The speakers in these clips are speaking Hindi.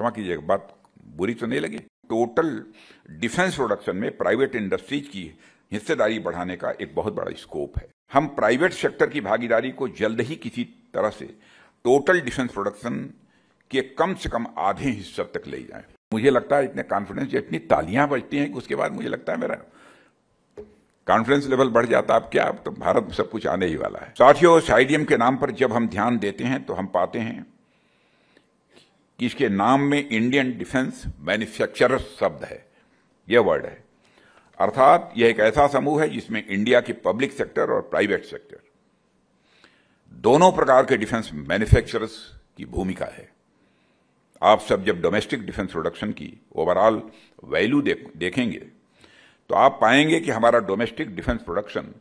क्षमा कीजिएगा, बात बुरी तो नहीं लगी। टोटल डिफेंस प्रोडक्शन में प्राइवेट इंडस्ट्रीज की हिस्सेदारी बढ़ाने का एक बहुत बड़ा स्कोप है। हम प्राइवेट सेक्टर की भागीदारी को जल्द ही किसी तरह से टोटल डिफेंस प्रोडक्शन के कम से कम आधे हिस्से तक ले जाएं। मुझे लगता है इतने कॉन्फिडेंस, इतनी तालियां बजती हैं कि उसके बाद मुझे लगता है मेरा कॉन्फिडेंस लेवल बढ़ जाता। अब क्या, अब तो भारत में सब कुछ आने ही वाला है। साथियों, साइडियम के नाम पर जब हम ध्यान देते हैं तो हम पाते हैं कि इसके नाम में इंडियन डिफेंस मैन्युफैक्चरर शब्द है, यह वर्ड है। अर्थात यह एक ऐसा समूह है जिसमें इंडिया के पब्लिक सेक्टर और प्राइवेट सेक्टर दोनों प्रकार के डिफेंस मैन्युफैक्चरर्स की भूमिका है। आप सब जब डोमेस्टिक डिफेंस प्रोडक्शन की ओवरऑल वैल्यू देखेंगे तो आप पाएंगे कि हमारा डोमेस्टिक डिफेंस प्रोडक्शन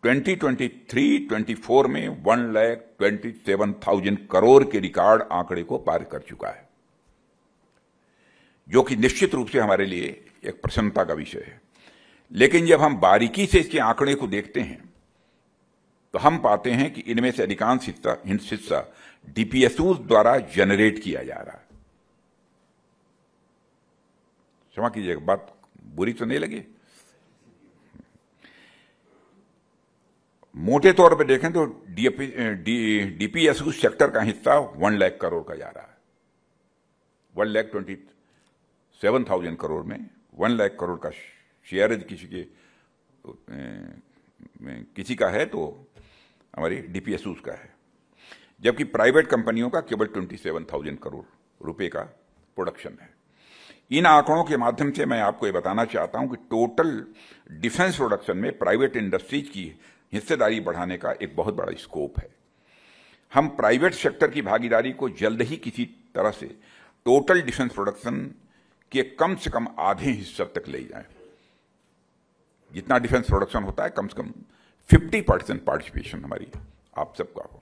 2023-24 में 1,27,000 करोड़ के रिकॉर्ड आंकड़े को पार कर चुका है, जो कि निश्चित रूप से हमारे लिए एक प्रसन्नता का विषय है। लेकिन जब हम बारीकी से इसके आंकड़े को देखते हैं तो हम पाते हैं कि इनमें से अधिकांश हिस्सा डीपीएसयू द्वारा जनरेट किया जा रहा है। क्षमा कीजिएगा, बात बुरी तो नहीं लगी। मोटे तौर पर देखें तो डीपीएसयू सेक्टर का हिस्सा 1 लाख करोड़ का जा रहा है। 1,27,000 करोड़ में 1 लाख करोड़ का शेयर किसी का है तो हमारी डीपीएसयू का है, जबकि प्राइवेट कंपनियों का केवल 27,000 करोड़ रुपए का प्रोडक्शन है। इन आंकड़ों के माध्यम से मैं आपको ये बताना चाहता हूं कि टोटल डिफेंस प्रोडक्शन में प्राइवेट इंडस्ट्रीज की हिस्सेदारी बढ़ाने का एक बहुत बड़ा स्कोप है। हम प्राइवेट सेक्टर की भागीदारी को जल्द ही किसी तरह से टोटल डिफेंस प्रोडक्शन के कम से कम आधे हिस्से तक ले जाएं। जितना डिफेंस प्रोडक्शन होता है कम से कम 50% पार्टिसिपेशन हमारी आप सबका हो।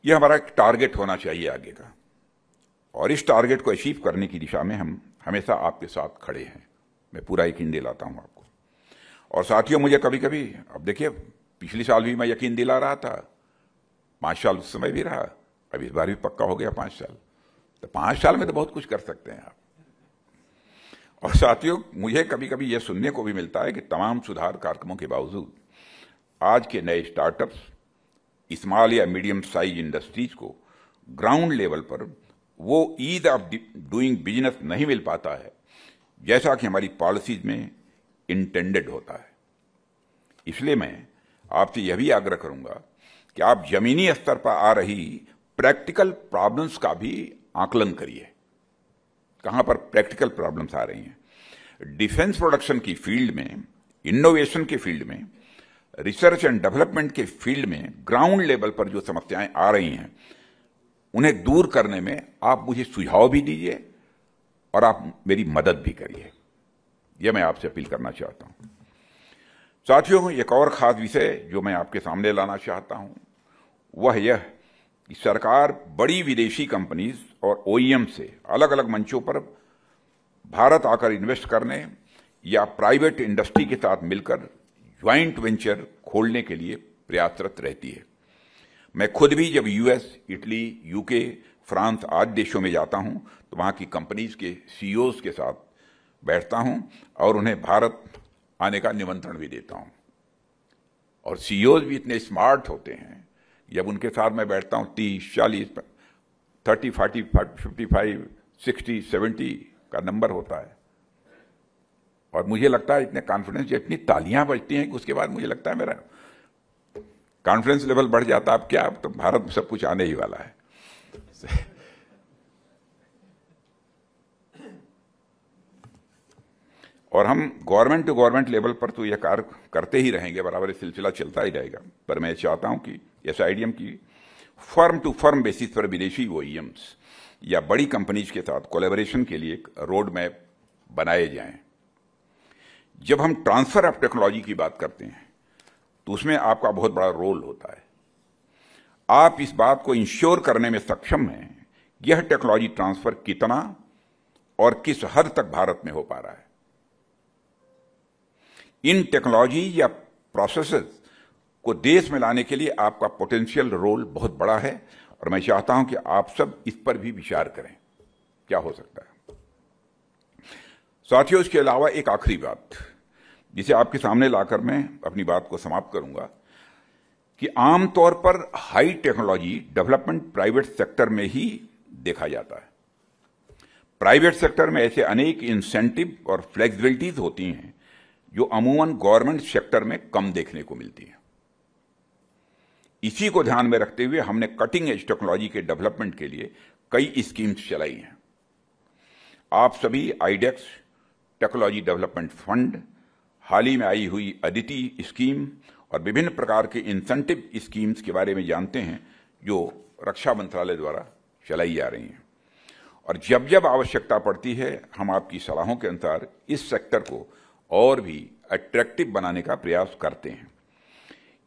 यह हमारा एक टारगेट होना चाहिए आगे का, और इस टारगेट को अचीव करने की दिशा में हम हमेशा आपके साथ खड़े हैं। मैं पूरा यकीन दिलाता हूं आपको। और साथियों, मुझे कभी कभी, अब देखिए, पिछले साल भी मैं यकीन दिला रहा था, 5 साल उस समय भी रहा, अब इस बार भी पक्का हो गया 5 साल। तो 5 साल में तो बहुत कुछ कर सकते हैं आप। और साथियों, मुझे कभी कभी यह सुनने को भी मिलता है कि तमाम सुधार कार्यक्रमों के बावजूद आज के नए स्टार्टअप्स, स्मॉल या मीडियम साइज इंडस्ट्रीज को ग्राउंड लेवल पर वो ईज ऑफ डूइंग बिजनेस नहीं मिल पाता है जैसा कि हमारी पॉलिसीज में इंटेंडेड होता है। इसलिए मैं आपसे यह भी आग्रह करूंगा कि आप जमीनी स्तर पर आ रही प्रैक्टिकल प्रॉब्लम्स का भी आकलन करिए। कहां पर प्रैक्टिकल प्रॉब्लम्स आ रही हैं? डिफेंस प्रोडक्शन की फील्ड में, इनोवेशन के फील्ड में, रिसर्च एंड डेवलपमेंट के फील्ड में ग्राउंड लेवल पर जो समस्याएं आ रही हैं उन्हें दूर करने में आप मुझे सुझाव भी दीजिए और आप मेरी मदद भी करिए। यह मैं आपसे अपील करना चाहता हूं। साथियों, एक और खास विषय जो मैं आपके सामने लाना चाहता हूं वह यह कि सरकार बड़ी विदेशी कंपनीज और ओईएम से अलग अलग मंचों पर भारत आकर इन्वेस्ट करने या प्राइवेट इंडस्ट्री के साथ मिलकर ज्वाइंट वेंचर खोलने के लिए प्रयासरत रहती है। मैं खुद भी जब यूएस, इटली, यूके, फ्रांस आदि देशों में जाता हूं तो वहां की कंपनीज के सीईओज के साथ बैठता हूं और उन्हें भारत आने का निमंत्रण भी देता हूं। और सीईओज भी इतने स्मार्ट होते हैं, जब उनके साथ मैं बैठता हूं 30, 40, 30, 40, 55, 60, 70 का नंबर होता है, और मुझे लगता है इतने कॉन्फिडेंस, इतनी तालियां बजती हैं कि उसके बाद मुझे लगता है मेरा कॉन्फिडेंस लेवल बढ़ जाता। अब क्या, अब तो भारत में सब कुछ आने ही वाला है। और हम गवर्नमेंट टू गवर्नमेंट लेवल पर तो यह कार्य करते ही रहेंगे, बराबर सिलसिला चलता ही रहेगा। पर मैं चाहता हूं कि एसआईडीएम की फर्म टू फर्म बेसिस पर विदेशी ओईएम्स या बड़ी कंपनीज के साथ कोलैबोरेशन के लिए एक रोड मैप बनाए जाएं। जब हम ट्रांसफर ऑफ टेक्नोलॉजी की बात करते हैं तो उसमें आपका बहुत बड़ा रोल होता है। आप इस बात को इंश्योर करने में सक्षम हैं यह टेक्नोलॉजी ट्रांसफर कितना और किस हद तक भारत में हो पा रहा है। इन टेक्नोलॉजी या प्रोसेसेस को देश में लाने के लिए आपका पोटेंशियल रोल बहुत बड़ा है और मैं चाहता हूं कि आप सब इस पर भी विचार करें क्या हो सकता है। साथियों, इसके अलावा एक आखिरी बात जिसे आपके सामने लाकर मैं अपनी बात को समाप्त करूंगा कि आमतौर पर high technology development private sector में ही देखा जाता है। प्राइवेट सेक्टर में ऐसे अनेक इंसेंटिव और फ्लेक्सिबिलिटीज होती हैं जो अमूमन गवर्नमेंट सेक्टर में कम देखने को मिलती हैं। इसी को ध्यान में रखते हुए हमने कटिंग एज टेक्नोलॉजी के डेवलपमेंट के लिए कई स्कीम्स चलाई हैं। आप सभी आईडेक्स टेक्नोलॉजी डेवलपमेंट फंड, हाल ही में आई हुई अदिति स्कीम और विभिन्न प्रकार के इंसेंटिव स्कीम्स के बारे में जानते हैं जो रक्षा मंत्रालय द्वारा चलाई जा रही हैं। और जब जब आवश्यकता पड़ती है हम आपकी सलाहों के अनुसार इस सेक्टर को और भी अट्रैक्टिव बनाने का प्रयास करते हैं।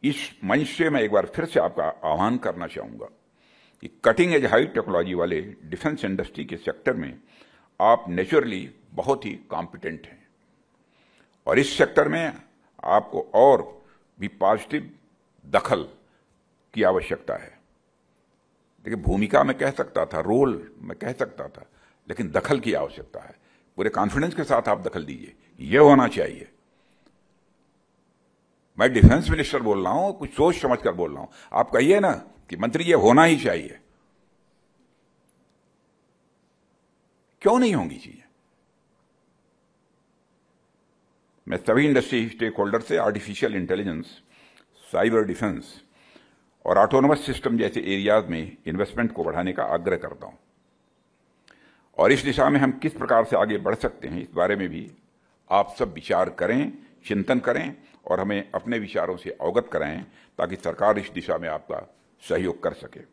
इस मंच से मैं एक बार फिर से आपका आह्वान करना चाहूंगा कि कटिंग एज हाई टेक्नोलॉजी वाले डिफेंस इंडस्ट्री के सेक्टर में आप नेचुरली बहुत ही कॉम्पिटेंट हैं और इस सेक्टर में आपको और भी पॉजिटिव दखल की आवश्यकता है। देखिए, भूमिका मैं कह सकता था, रोल मैं कह सकता था, लेकिन दखल की आवश्यकता है। पूरे कॉन्फिडेंस के साथ आप दखल दीजिए, यह होना चाहिए। मैं डिफेंस मिनिस्टर बोल रहा हूं, कुछ सोच समझ कर बोल रहा हूं। आप कहिए ना कि मंत्री ये होना ही चाहिए, क्यों नहीं होंगी चीजें। मैं सभी इंडस्ट्री स्टेक होल्डर से आर्टिफिशियल इंटेलिजेंस, साइबर डिफेंस और ऑटोनोमस सिस्टम जैसे एरियाज में इन्वेस्टमेंट को बढ़ाने का आग्रह करता हूं और इस दिशा में हम किस प्रकार से आगे बढ़ सकते हैं इस बारे में भी आप सब विचार करें, चिंतन करें और हमें अपने विचारों से अवगत कराएं ताकि सरकार इस दिशा में आपका सहयोग कर सके।